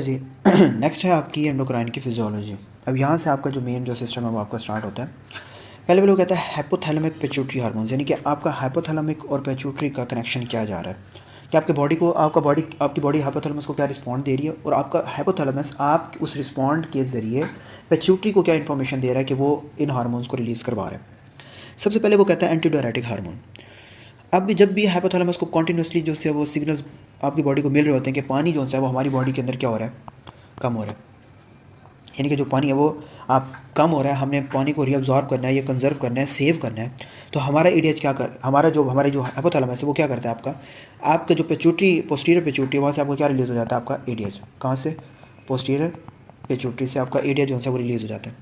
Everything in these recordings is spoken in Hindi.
जी। नेक्स्ट है आपकी एंडोक्राइन की फिजियोलॉजी। अब यहाँ से आपका जो मेन जो सिस्टम है वो आपका स्टार्ट होता है। पहले वो लोग कहता है हाइपोथैलेमिक पिट्यूटरी हार्मोन्स, यानी कि आपका हाइपोथैलेमिक और पिट्यूटरी का कनेक्शन क्या जा रहा है कि आपके बॉडी को आपकी बॉडी हाइपोथैलेमस को क्या रिस्पॉन्ड दे रही है, और आपका हाइपोथैलेमस आप उस रिस्पॉन्ड के ज़रिए पिट्यूटरी को क्या इन्फॉर्मेशन दे रहा है कि वो इन हार्मोन्स को रिलीज़ करवा रहे हैं। सबसे पहले वो कहता है एंटीडायरेटिक हार्मोन। अब भी जब भी हाइपोथैलेमस को कॉन्टीन्यूसली जो है वो सिग्नल्स आपकी बॉडी को मिल रहे होते हैं कि पानी जो है वो हमारी बॉडी के अंदर क्या हो रहा है, कम हो रहा है, यानी कि जो पानी है वो आप कम हो रहा है, हमने पानी को रीअब्जॉर्ब करना है या कंजर्व करना है, सेव करना है। तो हमारा एडीएच क्या कर हमारे जो हाइपोथैलेमस है वो क्या करता है, आपका जो पिट्यूटरी पोस्टीरियर पिट्यूटरी वहाँ से आपको क्या रिलीज़ हो जाता है, आपका एडीएच। कहाँ से? पोस्टीरियर पिट्यूटरी से आपका एडीएच जो है वो रिलीज़ हो जाता है।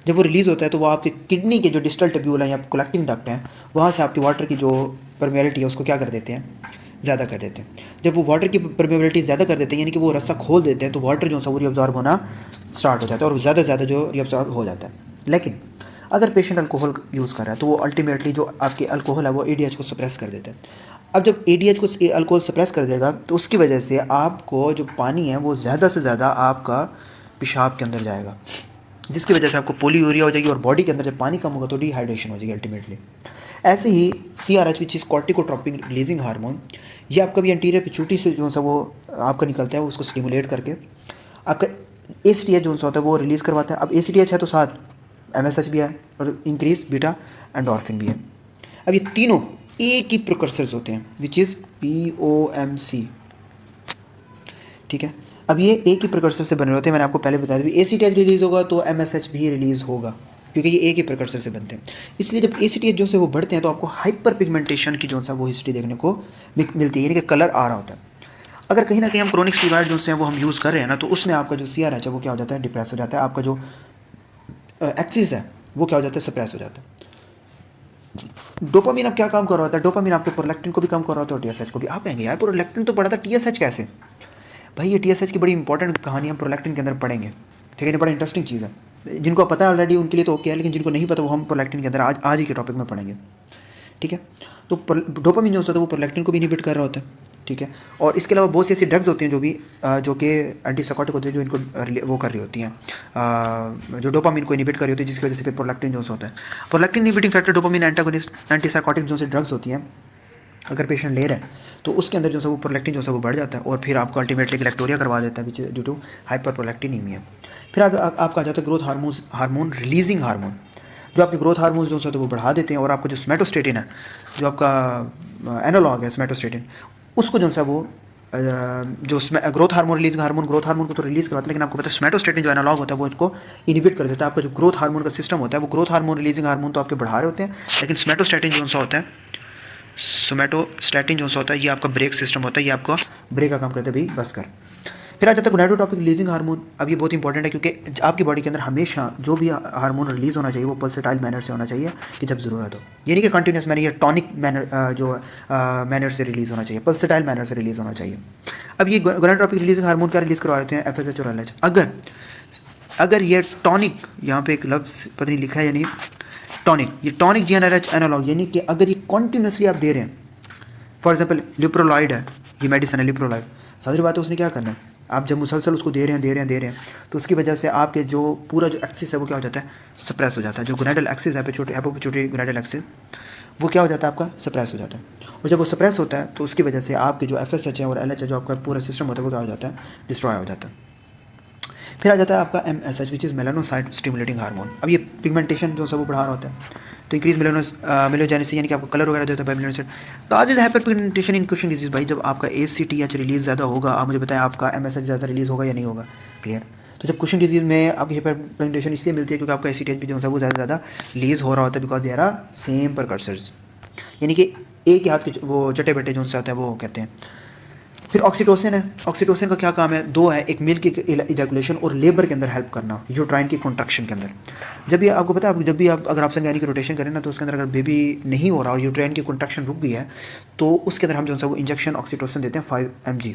जब वो रिलीज़ होता है तो वो आपके किडनी के जो डिस्टल ट्यूब्यूल हैं या कलेक्टिंग डक्ट हैं, वहाँ से आपकी वाटर की जो परमेबिलिटी है उसको क्या कर देते हैं, ज़्यादा कर देते हैं। जब वो वाटर की परमेबिलिटी ज़्यादा कर देते हैं, यानी कि वो रास्ता खोल देते हैं, तो वाटर जो है वो रीअब्जॉर्ब होना स्टार्ट हो जाता है और ज़्यादा से ज़्यादा जो रीअब्जॉर्ब हो जाता है। लेकिन अगर पेशेंट अल्कोहल यूज़ कर रहा है तो वो अल्टीमेटली जो आपके अल्कोहल है वो एडीएच को सप्रेस कर देता है। अब जब एडीएच को अल्कोहल सप्रेस कर देगा तो उसकी वजह से आपको जो पानी है वो ज़्यादा से ज़्यादा आपका पेशाब के अंदर जाएगा, जिसकी वजह से आपको पोलीयूरिया हो जाएगी और बॉडी के अंदर जब पानी कम होगा तो डिहाइड्रेशन हो जाएगी अल्टीमेटली। ऐसे ही CRH which is corticotropic releasing hormone, ये आपका भी एंटीरियर पिट्यूटरी से जो सा वो आपका निकलता है, उसको स्टिमुलेट करके आपका ACTH जो सा होता है वो रिलीज़ करवाता है। अब ACTH है तो साथ MSH भी है और इंक्रीज बीटा एंडोर्फिन भी है। अब ये तीनों एक ही प्रिकर्सर्स होते हैं विच इज़ POMC, ठीक है। अब ये एक ही प्रिकर्सर से बने होते हैं, मैंने आपको पहले बताया था। ACTH रिलीज़ होगा तो MSH भी रिलीज़ होगा, क्योंकि ये एक ही प्रिकर्सर से बनते हैं। इसलिए जब ACTH जो से वो बढ़ते हैं तो आपको हाइपर पिगमेंटेशन की जो सा वो हिस्ट्री देखने को मिलती है, यानी कि कलर आ रहा होता है। अगर कहीं ना कहीं हम क्रोनिक स्टीरॉयड जो से वो हम यूज़ कर रहे हैं ना, तो उसमें आपका जो CRH है वो क्या हो जाता है, डिप्रेस हो जाता है। आपका जो एक्सिस है वो क्या हो जाता है, सप्रेस हो जाता है। डोपामिन अब क्या काम कर रहा होता है, डोपामिन आपके प्रोलैक्टिन को भी कम कर रहा होता है और TSH को भी। आप कहेंगे यार प्रोलैक्टिन तो पढ़ा था, TSH कैसे? भाई ये TSH की बड़ी इंपॉर्टेंट कहानी हम प्रोलैक्टिन के अंदर पढ़ेंगे, ठीक है। ये बड़ा इंटरेस्टिंग चीज़ है, जिनको पता है ऑलरेडी उनके लिए तो ओके है, लेकिन जिनको नहीं पता वो हम प्रोलैक्टिन के अंदर आज ही के टॉपिक में पढ़ेंगे, ठीक है। तो डोपामिन जो होता है वो प्रोलैक्टिन को भी इनिबिट कर रहा होता है, ठीक है। और इसके अलावा बहुत सी ऐसी ड्रग्स होती हैं जो कि एंटीसाइकोटिक होती है, जो इनको वो कर रही होती हैं, जो डोपामिन को इनिबिट कर रही होती है, जिसकी वजह से फिर प्रोलैक्टिन जो होता है। Prolactin inhibiting factor, dopamine antagonist, antipsychotic जो सी ड्रग्स होती हैं, अगर पेशेंट ले रहा है तो उसके अंदर जो है वो प्रोलैक्टिन जो है वो बढ़ जाता है और फिर आपको अल्टीमेटली गैलेक्टोरिया करवा देता है, विच ड्यू टू हाइपरप्रोलैक्टिनीमिया। फिर आपका आ जाता है ग्रोथ हार्मोन रिलीजिंग हार्मोन, जो आपके ग्रोथ हार्मोन जो है वो बढ़ा देते हैं, और आपको जो स्मेटोस्टेटिन है, जो आपका एनालॉग है स्मेटोस्टेटिन, उसको जो है वो जो ग्रोथ हार्मोन को तो रिलीज़ करवाता है, लेकिन आपको पता है स्मेटोस्टेटिन जो एनालॉग होता है वो इसको इनिबिट कर देता है। आपका जो ग्रोथ हार्मोन का सिस्टम होता है वो ग्रोथ हार्मोन रिलीजिंग हार्मोन तो आपके बढ़ा रहे होते हैं, लेकिन स्मेटोस्टेटिन जो सा होता है, सोमेटोस्टैटिन जो होता है ये आपका ब्रेक सिस्टम होता है, ये आपका ब्रेक का काम करता है भाई, बस कर। फिर आ जाता है गोनाडोट्रोपिक रिलीजिंग हार्मोन। अब ये बहुत इंपॉर्टेंट है, क्योंकि आपकी बॉडी के अंदर हमेशा जो भी हार्मोन रिलीज होना चाहिए वो पल्सेटाइल मैनर से होना चाहिए, कि जब ज़रूरत हो, ये नहीं कि कंटिन्यूस मैनर या टॉनिक मैनर जो मैनर से रिलीज़ होना चाहिए, पल्सेटाइल मैनर से रिलीज़ होना चाहिए। अब ये गोनाडोट्रोपिक रिलीजिंग हार्मोन क्या रिलीज़ करवा देते हैं, FSH और LH। अगर ये टॉनिक, यहाँ पे एक लफ्ज़ पता नहीं लिखा है या नहीं, टॉनिक, ये टॉनिक GnRH एनालॉग, यानी कि अगर ये कॉन्टीन्यूसली आप दे रहे हैं, फॉर एग्जाम्पल लिप्रोलॉइड है, ये मेडिसिन है लिप्रोलॉइड, सारी बात है उसने क्या करना है, आप जब मुसलसल उसको दे रहे हैं तो उसकी वजह से आपके जो पूरा जो एक्सिस है वो क्या हो जाता है, सप्रेस हो जाता है। जो गोनाडल एक्सिस है, छोटे गोनाडल एक्सिस, वो क्या हो जाता है, आपका सप्रेस हो जाता है। और जब वो सप्रेस होता है तो उसकी वजह से आपके जो FSH है और LH है, जो आपका पूरा सिस्टम होता है वो क्या हो जाता है, डिस्ट्रॉय हो जाता है। फिर आ जाता है आपका MSH which is melanocyte stimulating hormone. अब ये पिगमेंटेशन जो है वो बढ़ा रहा होता है, तो इंक्रीज मेलोजेनेसिस, यानी कि आपको कलर वगैरह जो होता है मेलानोसाइट। तो आज is hyper pigmentation in question disease. भाई जब आपका ACTH रिलीज ज़्यादा होगा, आप मुझे बताएं आपका MSH ज़्यादा रिलीज होगा या नहीं होगा, क्लियर। तो जब क्वेश्चन डिजीज में आपकी हाइपर पिगमेंटेशन इसलिए मिलती है क्योंकि आपका ACTH भी जो है वो ज़्यादा रिलीज हो रहा होता है, बिकॉज दे आर सेम प्रकर्सर्स, यानी कि एक ही हाथ के वो चटे बटे जो होते हैं वो कहते हैं। फिर ऑक्सीटोसिन है, ऑक्सीटोसिन का क्या काम है, दो है, एक मिल्क की इजैकुलेशन और लेबर के अंदर हेल्प करना, यूट्राइन की कॉन्ट्रैक्शन के अंदर। जब ये आपको पता है, जब भी आप अगर आप संज्ञानी की रोटेशन करें ना, तो उसके अंदर अगर बेबी नहीं हो रहा और यूट्राइन की कॉन्ट्रैक्शन रुक गई है, तो उसके अंदर हम जो है वो इंजेक्शन ऑक्सीटोसिन देते हैं 5 mg,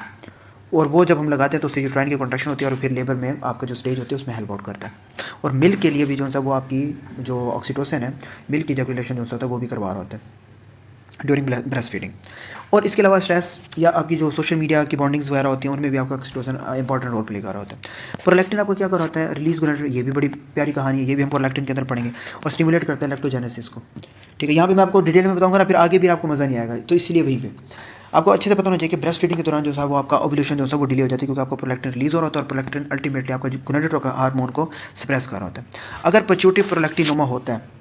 और वो जब हम लगाते हैं तो उससे यूट्राइन की कॉन्ट्रैक्शन होती है और फिर लेबर में आपका जो स्टेज होती है उसमें हेल्प आउट करता है। और मिल्क के लिए भी जो है वो आपकी जो ऑक्सीटोसिन है, मिल्क की इजैकुलेशन जो होता है वो भी करवा रहा होता है। During breast feeding. और इसके अलावा स्ट्रेस या आपकी जो सोशल मीडिया की बॉन्डिंग्स वगैरह होती हैं उनमें भी आपका ऑक्सीटोसिन इंपॉर्टेंट रोल प्ले कर रहा होता है। प्रोलैक्टिन आपको क्या कर रहा होता है, रिलीज गोनाडोट्रोपिन, ये भी बड़ी प्यारी कहानी है, ये भी हम प्रोलैक्टिन के अंदर पढ़ेंगे, और स्टिमुलेट करता है लैक्टोजेनेसिस को। ठीक है, यहाँ पे मैं आपको डिटेल में बताऊंगा ना, फिर आगे भी आपको मज़ा नहीं आएगा, तो इसलिए वहीं पे आपको अच्छे से पता होना चाहिए कि ब्रेस्ट फीडिंग के दौरान जो है वो आपका ओव्यूलेशन जो है वो डिले हो जाती है, क्योंकि आपका प्रोलैक्टिन रिलीज हो रहा होता है, और प्रोलैक्टिन अल्टीमेटली आपका जो गोनाडोट्रोपिन हार्मोन को सप्रेस कर रहा होता है। अगर पिट्यूटरी प्रोलैक्टिनोमा होता है,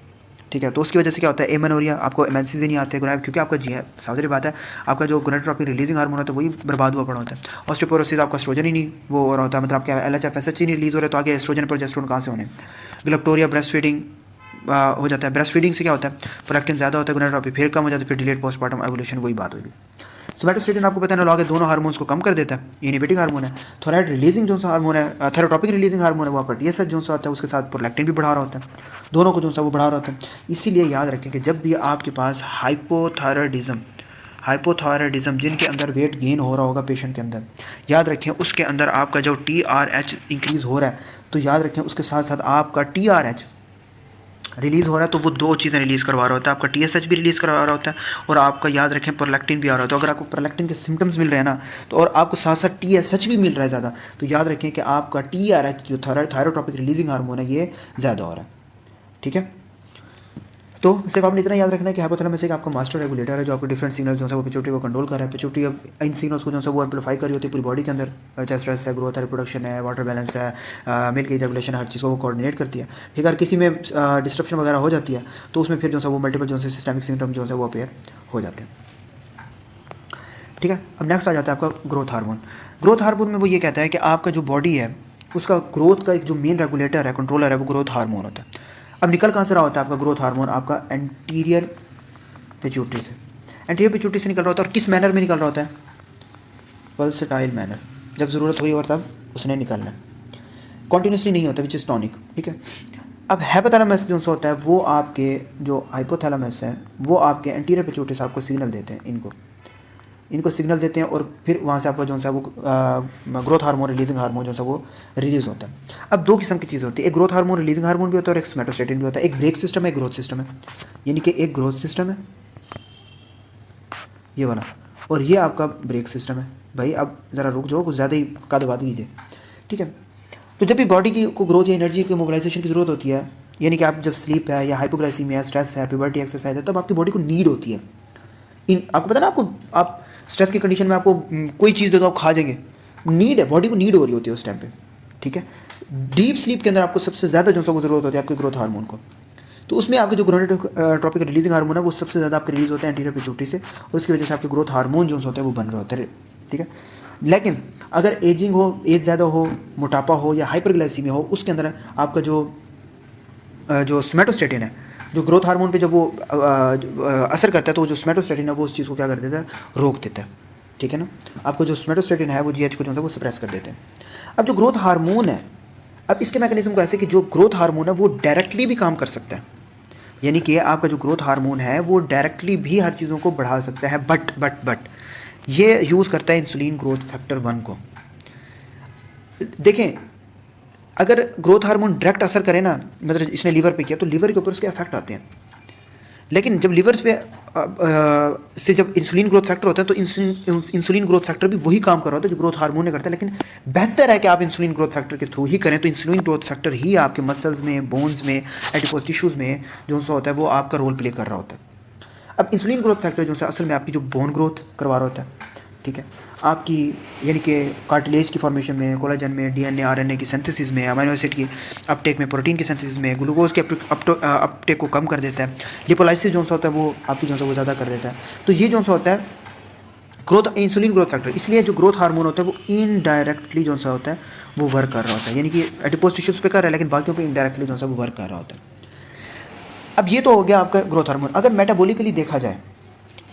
ठीक है, तो उसकी वजह से क्या होता है, एमेनोरिया, आपको एमेंसीज नहीं आते हैं, क्योंकि आपका जी है, सारी बात है, आपका जो गोनाडोट्रोपिन रिलीजिंग हार्मोन होता है वही बर्बाद हुआ पड़ा होता है। ऑस्टियोपोरोसिस, आपका एस्ट्रोजन ही नहीं वो हो रहा होता है, मतलब आपका LH FSH ही नहीं रिलीज हो रहा है, तो आगे एस्ट्रोजन प्रोजेस्टेरोन कहाँ से होने। ग्लक्टोरिया, ब्रेस्ट फीडिंग हो जाता है। ब्रेस्ट फीडिंग से क्या होता है, प्रोलैक्टिन ज़्यादा होता है, गोनाडोट्रोपिन फिर कम हो जाता है, फिर डिलेड पोस्टमार्टम एवोल्यूशन, वही बात होगी। सोमैटोस्टेटिन आपको पता है ना, दोनों हार्मोन्स को कम कर देता है, इनहिबिटिंग हार्मोन है। थोराइड रिलीजिंग जो सा हार्मोन है, थेरोटॉपिक रिलीजिंग हार्मोन है, वो आपका TSH जो सा होता है, उसके साथ प्रोलैक्टिन भी बढ़ा रहा होता है, दोनों को जो सा वो बढ़ा रहा होता है। इसीलिए याद रखें कि जब भी आपके पास हाइपोथायराइडिज्म जिनके अंदर वेट गेन हो रहा होगा पेशेंट के अंदर, याद रखें उसके अंदर आपका जो TRH इंक्रीज हो रहा है, तो याद रखें उसके साथ साथ आपका TRH रिलीज़ हो रहा है, तो वो दो चीज़ें रिलीज़ करवा रहा होता है, आपका TSH भी रिलीज़ करवा रहा होता है, और आपका याद रखें प्रोलैक्टिन भी आ रहा होता है। तो अगर आपको प्रोलैक्टिन के सिम्टम्स मिल रहे हैं ना, तो और आपको साथ साथ TSH भी मिल रहा है ज़्यादा, तो याद रखें कि आपका TRH जो थायरोट्रोपिक रिलीजिंग हार्मोन है ये ज़्यादा हो रहा है। ठीक है, तो सिर्फ आपने इतना याद रखना है कि हाइपोथैलेमस एक आपका मास्टर रेगुलेटर है, जो आपको डिफरेंट सिग्नल जो है वो पिट्यूटरी को कंट्रोल कर रहा है। पिट्यूटरी अब इन सिग्नल्स को जो है वो एम्पलीफाई कर रही होती है पूरी बॉडी के अंदर, चाहे स्ट्रेस है, ग्रोथ है, रिप्रोडक्शन है, वाटर बैलेंस है, मिल्क इजैकुलेशन, हर चीज़ को वो कोऑर्डिनेट करती है। ठीक है, अगर किसी में डिस्ट्रप्शन वगैरह हो जाती है तो उसमें फिर जो है वो मल्टीपल जो है सिस्टमिक सिम्टम जो है वो अपेयर हो जाते हैं। ठीक है, अब नेक्स्ट आ जाता है आपका ग्रोथ हार्मोन। ग्रोथ हार्मोन में वो ये कहता है कि आपका जो बॉडी है उसका ग्रोथ का एक जो मेन रेगुलेटर है, कंट्रोलर है, वो ग्रोथ हार्मोन होता है। अब निकल कहाँ से रहा होता है आपका ग्रोथ हार्मोन, आपका एंटीरियर पिट्यूटरी से। एंटीरियर पिट्यूटरी से निकल रहा होता है, और किस मैनर में निकल रहा होता है, पल्सेटाइल मैनर, जब ज़रूरत हुई और तब उसने निकलना है, कॉन्टीन्यूसली नहीं होता, विच इज़ टॉनिक। ठीक है, अब हाइपोथैलेमस जो होता है वो आपके जो हाइपोथैलेमस है वो आपके एंटीरियर पिट्यूटरी से आपको सिग्नल देते हैं, इनको सिग्नल देते हैं, और फिर वहाँ से आपका जो है वो ग्रोथ हार्मोन रिलीजिंग हार्मोन जो है वो रिलीज़ होता है। अब दो किस्म की चीज़ होती है, एक ग्रोथ हार्मोन रिलीजिंग हार्मोन भी होता है और एक सोमैटोस्टेटिन भी होता है। एक ब्रेक सिस्टम है, एक ग्रोथ सिस्टम है, यानी कि एक ग्रोथ सिस्टम है ये वाला, और ये आपका ब्रेक सिस्टम है। भाई अब ज़रा रुक जाओ, कुछ ज़्यादा ही का दबा दीजिए। ठीक है, तो जब भी बॉडी की को ग्रोथ या एनर्जी की मोबिलाइजेशन की ज़रूरत होती है, यानी कि आप जब स्लीप है या हाइपोग्लाइसीमिया है, स्ट्रेस है, प्यूबर्टी एक्सरसाइज है, तब आपकी बॉडी को नीड होती है। आपको पता ना, आपको आप स्ट्रेस की कंडीशन में आपको कोई चीज़ दे दो आप खा जाएंगे, नीड है, बॉडी को नीड हो रही होती है उस टाइम पे। ठीक है, डीप स्लीप के अंदर आपको सबसे ज़्यादा जो है ज़रूरत होती है आपके ग्रोथ हार्मोन को, तो उसमें आपके जो गोनाडोट्रोपिक रिलीजिंग हार्मोन है वो सबसे ज़्यादा आपके रिलीज होते हैं एंटीरियर पिट्यूटरी से, और उसकी वजह से आपके ग्रोथ हार्मोन जो होते हैं वो बन रहे होते हैं। ठीक है, लेकिन अगर एजिंग हो, एज ज़्यादा हो, मोटापा हो या हाइपरग्लाइसीमिया हो, उसके अंदर आपका जो सोमैटोस्टेटिन है, जो ग्रोथ हार्मोन पे जब वो असर करता है, तो जो सोमैटोस्टेटिन है वो उस चीज़ को क्या कर देता है, रोक देता है। ठीक है ना, आपको जो सोमैटोस्टेटिन है वो GH को जो है वो सप्रेस कर देते हैं। अब जो ग्रोथ हार्मोन है, अब इसके मैकेनिज्म को ऐसे कि जो ग्रोथ हार्मोन है वो डायरेक्टली भी काम कर सकता है, यानी कि आपका जो ग्रोथ हार्मोन है वो डायरेक्टली भी हर चीज़ों को बढ़ा सकता है, बट ये यूज़ करता है इंसुलिन ग्रोथ फैक्टर 1 को। देखें, अगर ग्रोथ हार्मोन डायरेक्ट असर करे ना, मतलब इसने लीवर पे किया, तो लीवर के ऊपर उसके इफेक्ट आते हैं, लेकिन जब लीवर पे से जब इंसुलिन ग्रोथ फैक्टर होता है, तो इंसुलिन ग्रोथ फैक्टर भी वही काम कर रहा होता है जो ग्रोथ हार्मोन ने करता है, लेकिन बेहतर है कि आप इंसुलिन ग्रोथ फैक्टर के थ्रू ही करें। तो इंसुलिन ग्रोथ फैक्टर ही आपके मसल्स में, बोन्स में, एडिपोज टिश्यूज़ में जो सा होता है वो आपका रोल प्ले कर रहा होता है। अब इंसुलिन ग्रोथ फैक्टर जो है असल में आपकी जो बोन ग्रोथ करवा रहा होता है। ठीक है, आपकी यानी कि कार्टिलेज की फॉर्मेशन में, कोलाजन में, DNA RNA की सिंथेसिस में, अमीनो एसिड की अपटेक में, प्रोटीन की सिंथेसिस में, ग्लूकोज के अपटेक को कम कर देता है, लिपोलाइसिस जो होता है वो आपकी जो है वो ज़्यादा कर देता है। तो ये जो होता है ग्रोथ इंसुलिन ग्रोथ फैक्टर, इसलिए जो ग्रोथ हार्मोन होता है वो इनडायरेक्टली जो सा होता है वो वर्क कर रहा होता है, यानी कि एडिपोज टिश्यूज़ पे कर रहा है, लेकिन बाकियों पे इनडायरेक्टली जो सा वो वर्क कर रहा होता है। अब ये तो हो गया आपका ग्रोथ हार्मोन। अगर मेटाबॉलिकली देखा जाए,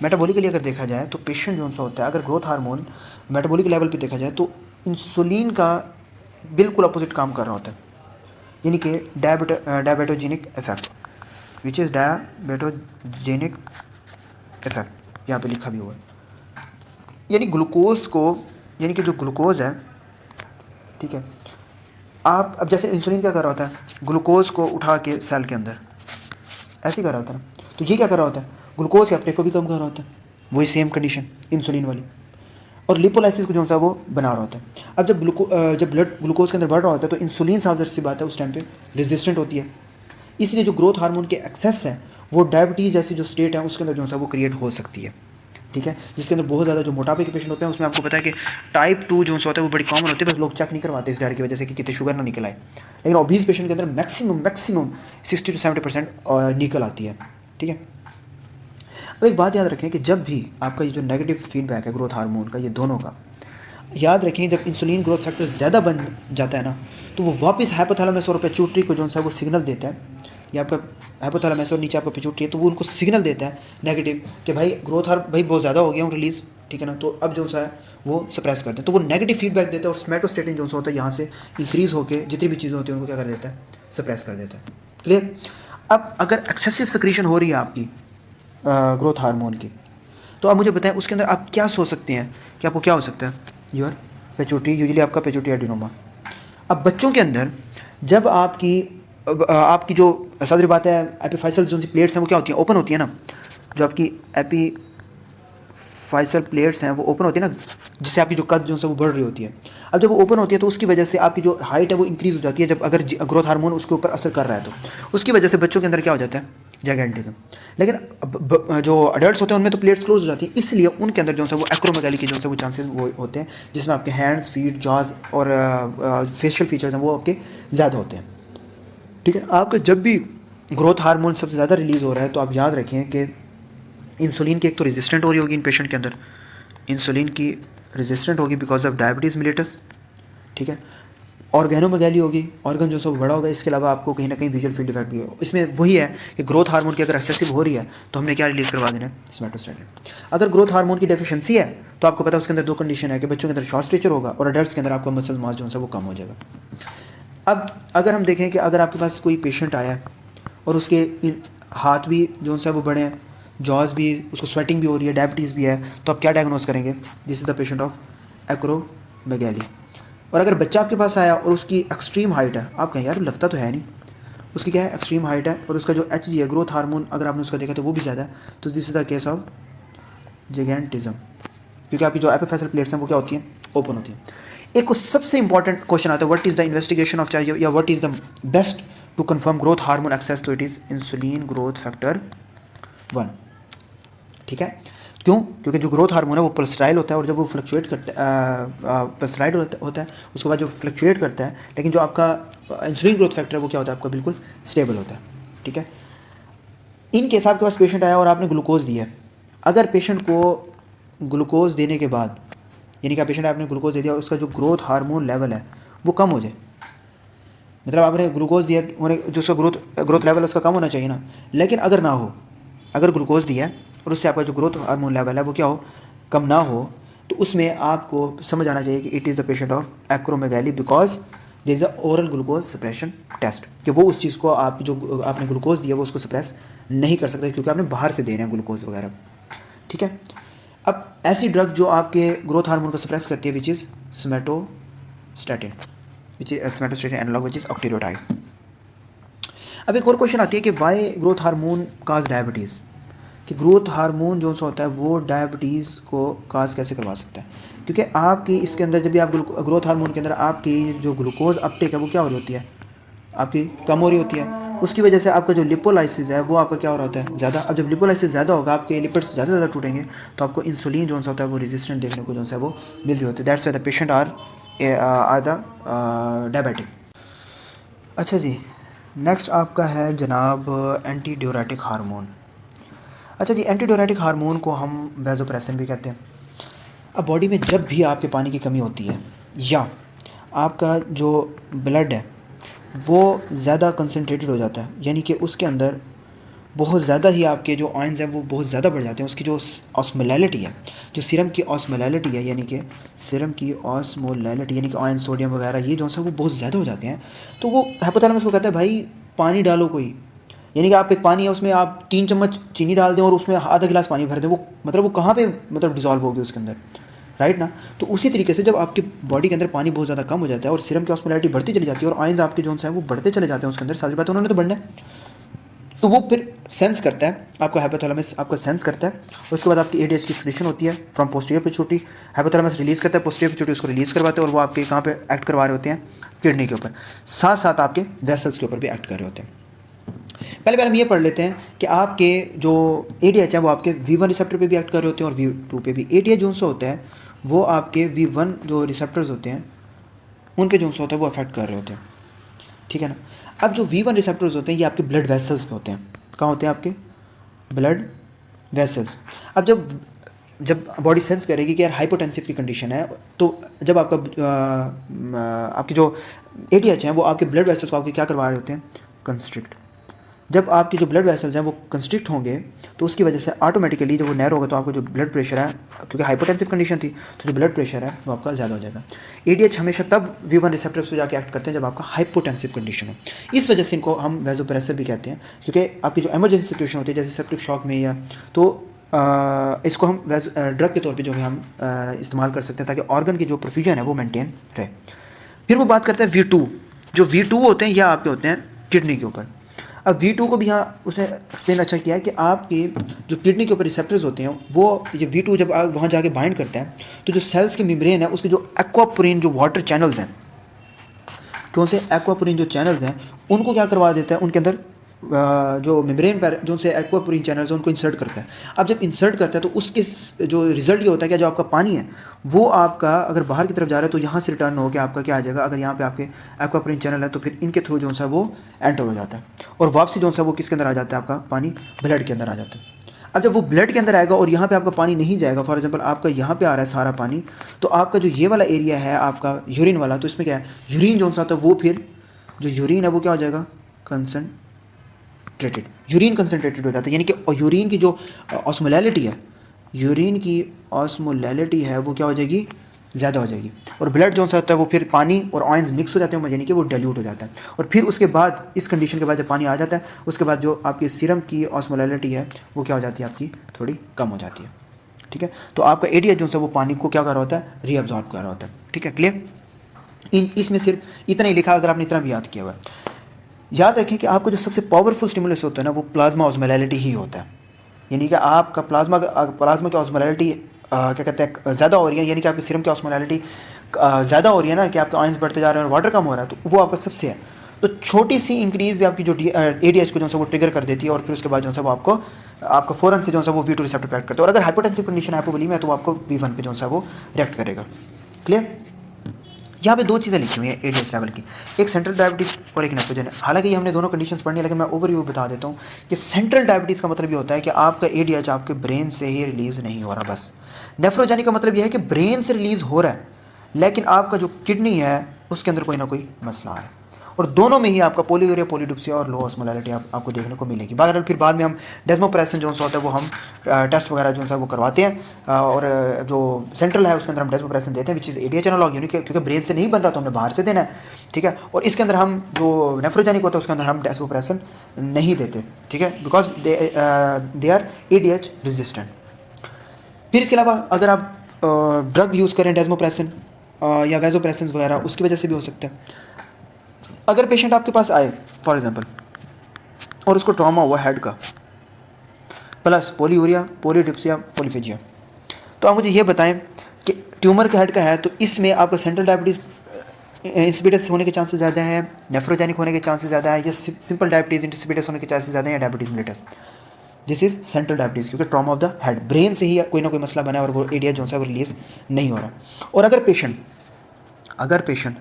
मेटाबॉलिकली अगर देखा जाए तो पेशेंट जो सा होता है, अगर ग्रोथ हार्मोन मेटाबॉलिक लेवल पे देखा जाए तो इंसुलिन का बिल्कुल अपोजिट काम कर रहा होता है, यानी कि डायबेटोजेनिक इफेक्ट, विच इज़ डायबेटोजेनिक इफेक्ट, यहाँ पे लिखा भी हुआ है, यानी ग्लूकोज को, यानी कि जो ग्लूकोज है, ठीक है, आप अब जैसे इंसुलिन क्या कर रहा होता है, ग्लूकोज को उठा के सेल के अंदर ऐसे कर रहा होता है ना, तो ये क्या कर रहा होता है, ग्लूकोज के अपटेक को भी कम कर रहा होता है, वही सेम कंडीशन इंसुलिन वाली, और लिपोलाइसिस को जो सा वो बना रहा होता है। अब जब ब्लड ग्लूकोज के अंदर बढ़ रहा होता है तो इंसुलिन साफ सी बात है उस टाइम पे रेजिस्टेंट होती है, इसलिए जो ग्रोथ हार्मोन के एक्सेस है वो डायबिटीज़ जैसी जो स्टेट है उसके अंदर जो सा वो क्रिएट हो सकती है, ठीक है। जिसके अंदर बहुत ज़्यादा जो मोटापे के पेशेंट होते हैं उसमें आपको पता है कि टाइप 2 जो होता है वो बड़ी कॉमन होती है, बस लोग चेक नहीं करवाते इस डर की वजह से कि कितने शुगर ना निकल आए। लेकिन ओबीस पेशेंट के अंदर मैक्सिमम 60 to 70% निकल आती है, ठीक है। अब एक बात याद रखें कि जब भी आपका ये जो नेगेटिव फीडबैक है ग्रोथ हार्मोन का, ये दोनों का, याद रखें जब इंसुलिन ग्रोथ फैक्टर ज़्यादा बन जाता है ना तो वो वापस हाइपोथैलेमस और पिट्यूटरी को जो सा वो सिग्नल देता है, ये आपका हाइपोथैलेमस और नीचे आपका पिट्यूटरी है, तो वो उनको सिग्नल देता है नेगेटिव कि भाई ग्रोथ भाई बहुत ज़्यादा हो गया हूँ रिलीज़, ठीक है ना, तो अब जो सा है वो सप्रेस करते हैं, तो वो नेगेटिव फीडबैक देता है और सोमैटोस्टेटिन जो सा होता है यहाँ से इंक्रीज़ होकर जितनी भी चीज़ें होती हैं उनको क्या कर देता है, सप्रेस कर देता है। क्लियर। अब अगर एक्सेसिव सिक्रीशन हो रही है आपकी ग्रोथ हार्मोन की, तो आप मुझे बताएं उसके अंदर आप क्या सोच सकते हैं कि आपको क्या हो सकता है, योर पिट्यूटरी, यूजुअली आपका पिट्यूटरी एडिनोमा। अब बच्चों के अंदर जब आपकी जो सारी बात है एपिफाइसल जो सी प्लेट्स हैं वो क्या होती हैं, ओपन होती है ना, जो आपकी एपिफाइसल प्लेट्स हैं वो ओपन होती है ना, जिससे आपकी जो कद जो है वो बढ़ रही होती है। अब जब वो ओपन होती है तो उसकी वजह से आपकी जो हाइट है वो इंक्रीज़ हो जाती है, जब अगर ग्रोथ हार्मोन उसके ऊपर असर कर रहा है तो उसकी वजह से बच्चों के अंदर क्या हो जाता है, जायगेंटिज्म। लेकिन जो अडल्ट होते हैं उनमें तो प्लेट्स क्लोज हो जाती है, इसलिए उनके अंदर जो है वो एक्रोमेगाली के जो है वो चांसेस वो होते हैं, जिसमें आपके हैंड्स, फीट, जॉज और फेशियल फीचर्स हैं वो आपके ज़्यादा होते हैं, ठीक है। आपका जब भी ग्रोथ हार्मोन सबसे ज़्यादा रिलीज़ हो रहा है तो आप याद रखें कि इंसुलिन की एक तो रेजिस्टेंट हो रही होगी इन पेशेंट के अंदर, इंसुलिन की रेजिस्टेंट होगी बिकॉज ऑफ डायबिटीज़ मिलेटस, ठीक है। ऑर्गेनोमेगाली होगी, ऑर्गन जो सब बड़ा होगा, इसके अलावा आपको कहीं ना कहीं विजुअल फील्ड इफेक्ट भी हो। इसमें वही है कि ग्रोथ हार्मोन की अगर एक्सेसिव हो रही है तो हमने क्या रिलीज़ करवा देना है, सोमैटोस्टेटिन। अगर ग्रोथ हार्मोन की डेफिशिएंसी है तो आपको पता है उसके अंदर दो कंडीशन है कि बच्चों के अंदर शॉर्ट स्ट्रेचर होगा और अडल्ट्स के अंदर आपका मसल मास जो है वो कम हो जाएगा। अब अगर हम देखें कि अगर आपके पास कोई पेशेंट आया है और उसके हाथ भी जो है वो बड़े हैं, जॉज भी, उसको स्वेटिंग भी हो रही है, डायबिटीज़ भी है, तो आप क्या डायग्नोस करेंगे, this is the patient of acromegaly. और अगर बच्चा आपके पास आया और उसकी एक्सट्रीम हाइट है, आप कहें यार लगता तो है नहीं, उसकी क्या है, एक्सट्रीम हाइट है और उसका जो HG है, ग्रोथ हार्मोन, अगर आपने उसका देखा तो वो भी ज़्यादा है, तो this is the case of gigantism, क्योंकि आपकी जो एपिफाइसल प्लेट्स हैं वो क्या होती हैं, ओपन होती हैं। एक सबसे इंपॉर्टेंट क्वेश्चन आता है, what is the investigation of child, या what is the best to confirm growth hormone excess, तो it is insulin growth factor 1, ठीक है। क्यों? क्योंकि जो ग्रोथ हार्मोन है वो पल्सराइल होता है और जब वो फ्लक्चुएट करता है, पल्सराइल होता है, उसके बाद जो फ्लक्चुएट करता है, लेकिन जो आपका इंसुलिन ग्रोथ फैक्टर है वो क्या होता है, आपका बिल्कुल स्टेबल होता है, ठीक है। इन केस आपके पास पेशेंट आया और आपने ग्लूकोज दिया, अगर पेशेंट को ग्लूकोज देने के बाद, यानी कि पेशेंट आपने ग्लूकोज दे दिया और उसका जो ग्रोथ हार्मोन लेवल है वो कम हो जाए, मतलब आपने ग्लूकोज दिया, जो उसका ग्रोथ लेवल उसका कम होना चाहिए ना, लेकिन अगर ना हो, अगर ग्लूकोज दिया और उससे आपका जो ग्रोथ हार्मोन लेवल है वो क्या हो, कम ना हो, तो उसमें आपको समझ आना चाहिए कि it is the patient of acromegaly, because there is a oral glucose suppression test, कि वो उस चीज़ को आप जो आपने ग्लूकोज दिया वो उसको सप्रेस नहीं कर सकते क्योंकि आपने बाहर से दे रहे हैं ग्लूकोज वगैरह, ठीक है। अब ऐसी ड्रग जो आपके ग्रोथ हार्मोन को सप्रेस करती है which is somatostatin, which is somatostatin analogue which is octreotide. अब एक और क्वेश्चन आती है कि why growth hormone cause diabetes, कि ग्रोथ हार्मोन जो सा होता है वो डायबिटीज़ को काज कैसे करवा सकता है, क्योंकि आपकी इसके अंदर जब भी आप ग्रोथ हार्मोन के अंदर आपकी जो ग्लूकोज अपटेक है वो क्या हो रही होती है, आपकी कम हो रही होती है, उसकी वजह से आपका जो लिपोलाइसिस है वो आपका क्या हो रहा होता है, ज़्यादा। अब जब लिपोलाइसिस ज़्यादा होगा, आपके लिपिड्स ज़्यादा टूटेंगे, तो आपको इंसुलिन जो सा होता है वो रेजिस्टेंट देखने को जो है वो मिल रही होती है, that's why the patient are the diabetic. अच्छा जी, नेक्स्ट आपका है जनाब एंटी ड्यूरेटिक हार्मोन। अच्छा जी, एंटी ड्यूरेटिक हार्मोन को हम वैसोप्रेसिन भी कहते हैं। अब बॉडी में जब भी आपके पानी की कमी होती है या आपका जो ब्लड है वो ज़्यादा कंसनट्रेटेड हो जाता है, यानी कि उसके अंदर बहुत ज़्यादा ही आपके जो आयंस हैं वो बहुत ज़्यादा बढ़ जाते हैं, उसकी जो ऑस्मोलैलिटी है, जो सीरम की ऑस्मोलैलिटी है, यानी कि सीरम की ऑस्मोलैलिटी यानी कि आयन, सोडियम वगैरह ये जो है वो बहुत ज़्यादा हो जाते हैं, तो वो हाइपोथैलेमस को कहता है भाई पानी डालो कोई, यानी कि आप एक पानी है उसमें आप 3 चम्मच चीनी डाल दें और उसमें आधा गिलास पानी भर दें, वो मतलब वो कहाँ पे मतलब डिज़ोल्व होगी उसके अंदर, राइट ना। तो उसी तरीके से जब आपकी बॉडी के अंदर पानी बहुत ज़्यादा कम हो जाता है और सीरम की ऑस्मोलैरिटी बढ़ती चली जाती है और आयंस आपके जो है वो बढ़ते चले जाते हैं उसके अंदर, सारी बात उन्होंने तो बढ़ना है, तो वो फिर सेंस करता है, आपका हाइपोथैलेमस आपका सेंस करता है, उसके बाद आपकी एडीएच की सिक्रेशन होती है from posterior pituitary, hypothalamus release करता है, पोस्टीरियर पिट्यूटरी उसको रिलीज़ करवाते हैं और वो आपके कहाँ पे एक्ट करवा रहे होते हैं, किडनी के ऊपर, साथ साथ आपके वेसल्स के ऊपर भी एक्ट कर रहे होते हैं। पहले हम ये पढ़ लेते हैं कि आपके जो एडीएच है वो आपके V1 रिसेप्टर पे भी एक्ट कर रहे होते हैं और V2 पे भी। एडीएच जो सा होता है वो आपके V1 जो रिसेप्टर्स होते हैं उन पे जो सा होता है वो अफेक्ट कर रहे होते हैं, ठीक है ना। अब जो V1 रिसेप्टर्स होते हैं ये आपके ब्लड वेसल्स पे होते हैं। कहाँ होते हैं? आपके ब्लड वेसल्स। अब जब बॉडी सेंस करेगी कि यार हाइपोटेंसिव की कंडीशन है, तो जब आपकी जो एडीएच है वो आपके ब्लड वेसल्स को आपके क्या करवा रहे होते हैं? कंस्ट्रिक्ट। जब आपके जो ब्लड वेसल्स हैं वो कंस्ट्रिक्ट होंगे तो उसकी वजह से ऑटोमेटिकली जब वो नैरो होगा तो आपका जो ब्लड प्रेशर है, क्योंकि हाइपोटेंसिव कंडीशन थी तो जो ब्लड प्रेशर है वो आपका ज़्यादा हो जाएगा। एडीएच हमेशा तब V1 रिसेप्टर्स पे जाके एक्ट करते हैं जब आपका हाइपोटेंसिव कंडीशन हो। इस वजह से इनको हम वैसोप्रेसर भी कहते हैं, क्योंकि आपकी जो इमरजेंसी सिचुएशन होती है जैसे सेप्टिक शॉक में या तो इसको हम ड्रग के तौर पे जो है हम इस्तेमाल कर सकते हैं ताकि ऑर्गन की जो परफ्यूजन है वो मेंटेन रहे। फिर वो बात करते हैं V2। जो V2 होते हैं या आपके होते हैं किडनी के ऊपर। अब V2 को भी यहाँ उसने एक्सप्लेन अच्छा किया है कि आपके जो किडनी के ऊपर रिसेप्टर्स होते हैं वो ये V2 जब आप वहाँ जाके बाइंड करते हैं तो जो सेल्स की मेम्ब्रेन है उसके जो एक्वापोरिन जो वाटर चैनल्स हैं, कौन से एक्वापोरिन जो चैनल्स हैं उनको क्या करवा देता है, उनके अंदर जो मेम्ब्रेन पर जो से एक्वापोरिन चैनल्स हैं उनको इंसर्ट करता है। अब जब इंसर्ट करता है तो उसके जो रिजल्ट ये होता है कि जो आपका पानी है वो आपका अगर बाहर की तरफ जा रहा है तो यहाँ से रिटर्न होकर आपका क्या आ जाएगा, अगर यहाँ पे आपके एक्वापोरिन चैनल है तो फिर इनके थ्रू जो सा वो एंटर हो जाता है और वापसी जो सा वो किसके अंदर आ जाता है, आपका पानी ब्लड के अंदर आ जाता है। अब जब वो ब्लड के अंदर आएगा और यहाँ पे आपका पानी नहीं जाएगा, फॉर एग्जांपल आपका यहाँ पे आ रहा है सारा पानी, तो आपका जो ये वाला एरिया है आपका यूरिन वाला, तो इसमें क्या है, यूरिन जो सा था वो फिर जो यूरिन है वो क्या हो जाएगा, कंसनट्रेटेड, यूरिन कंसनट्रेटेड हो जाता है। यानी कि यूरिन की जो ऑस्मोलैलिटी है, यूरिन की ऑस्मोलैलिटी है वो क्या हो जाएगी, ज़्यादा हो जाएगी और ब्लड जो सा होता है वो फिर पानी और ऑयंस मिक्स हो जाते हैं, यानी कि वो डाइल्यूट हो जाता है। और फिर उसके बाद इस कंडीशन के बाद जब पानी आ जाता है उसके बाद जो आपकी सीरम की ऑस्मोलैलिटी है वो क्या हो जाती है, आपकी थोड़ी कम हो जाती है, ठीक है। तो आपका एडीएच जो सा वो पानी को क्या कर रहा होता है, रीअब्जॉर्ब कर रहा होता है, ठीक है, क्लियर। इसमें सिर्फ इतना ही लिखा, अगर आपने इतना भी याद किया हुआ है। याद रखें कि आपका जो सबसे पावरफुल स्टिमुलस होता है ना वो प्लाज्मा ऑस्मोलैलिटी ही होता है। यानी कि आपका प्लाज्मा की ऑस्मोलैलिटी क्या कहते हैं ज़्यादा हो रही है, यानी कि आपकी सीरम की ऑस्मोलैलिटी ज़्यादा हो रही है ना, कि आपके आयंस बढ़ते जा रहे हैं और वाटर कम हो रहा है, तो वो आपका सबसे है। तो छोटी सी इंक्रीज़ भी आपकी जो एडीएच को जो है वो ट्रिगर कर देती है और फिर उसके बाद जो है वो आपको फ़ौरन से जो है वो V2 रिसेप्टर पे एक्ट करता है। और अगर हाइपोटेंसिव कंडीशन हाइपोवोलीमिया है तो वो आपको V1 पे जो है वो रिएक्ट करेगा, क्लियर। यहाँ पे दो चीज़ें लिखी हुई हैं एडीएच लेवल की, एक सेंट्रल डायबिटीज़ और एक नेफ्रोजेनिक। हालांकि ये हमने दोनों कंडीशंस पढ़नी है, लेकिन मैं ओवरव्यू बता देता हूँ कि सेंट्रल डायबिटीज़ का मतलब ये होता है कि आपका एडीएच आपके ब्रेन से ही रिलीज़ नहीं हो रहा बस। नेफ्रोजेनिक का मतलब ये है कि ब्रेन से रिलीज़ हो रहा है लेकिन आपका जो किडनी है उसके अंदर कोई ना कोई मसला है, और दोनों में ही आपका पोलीयूरिया, पॉलीडिप्सिया और लो ऑस्मोलैलिटी आपको देखने को मिलेगी। बहरहाल फिर बाद में हम डेस्मोप्रेसिन जो होता है वो हम टेस्ट वगैरह जो है वो करवाते हैं और जो सेंट्रल है उसके अंदर हम डेस्मोप्रेसिन देते हैं विच इज़ एडीएच एनालॉग, यानी क्योंकि ब्रेन से नहीं बन रहा तो हमने बाहर से देना है, ठीक है। और इसके अंदर हम जो नेफ्रोजेनिक होता है उसके अंदर हम डेस्मोप्रेसिन नहीं देते, ठीक है, because they are ADH resistant. फिर इसके अलावा अगर आप ड्रग यूज़ करें डेस्मोप्रेसिन या वैसोप्रेसिन वगैरह, उसकी वजह से भी हो सकता है। अगर पेशेंट आपके पास आए फॉर एग्जांपल और उसको ट्रॉमा हुआ हेड का प्लस पोलीयूरिया, पॉलीडिप्सिया, पॉलीफेजिया, तो आप मुझे ये बताएं कि ट्यूमर का हेड का है तो इसमें आपका सेंट्रल डायबिटीज़ इंसिपिडस होने के चांसेस ज़्यादा है, नेफ्रोजेनिक होने के चांसेस ज़्यादा है, या सिंपल डायबिटीज़ इंसिपिडस होने के चांसेस ज़्यादा है, या diabetes mellitus. This is central diabetes, क्योंकि trauma of the head, brain से ही कोई ना कोई मसला बना है और वो एडीएच जो है वो रिलीज नहीं हो रहा। और अगर पेशेंट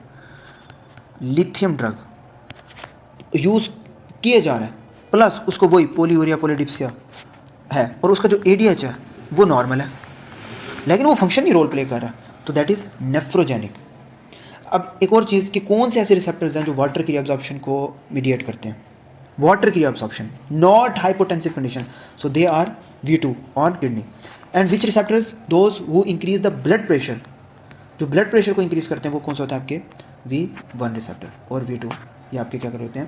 लिथियम ड्रग यूज़ किए जा रहा है प्लस उसको वही पोलीयूरिया, पॉलीडिप्सिया है और उसका जो एडीएच है वो नॉर्मल है लेकिन वो फंक्शन ही रोल प्ले कर रहा है, तो दैट इज़ नेफ्रोजेनिक। अब एक और चीज़ कि कौन से ऐसे रिसेप्टर्स हैं जो वाटर की एब्जॉर्प्शन को मीडिएट करते हैं, वाटर की absorption, not hypotensive condition, so they are V2 on kidney. And which receptors, those who increase the blood pressure, जो ब्लड प्रेशर को इंक्रीज करते हैं वो कौन सा होता है, आपके V1 रिसेप्टर और V2, ये आपके क्या कर रहे होते हैं,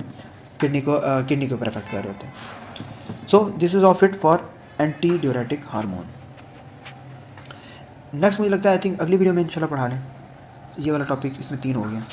किडनी के ऊपर इफेक्ट कर रहे होते हैं। So this is of it for anti diuretic hormone. Next मुझे लगता है आई थिंक अगली वीडियो में इंशाल्लाह पढ़ा लें ये वाला टॉपिक, इसमें 3 हो गया।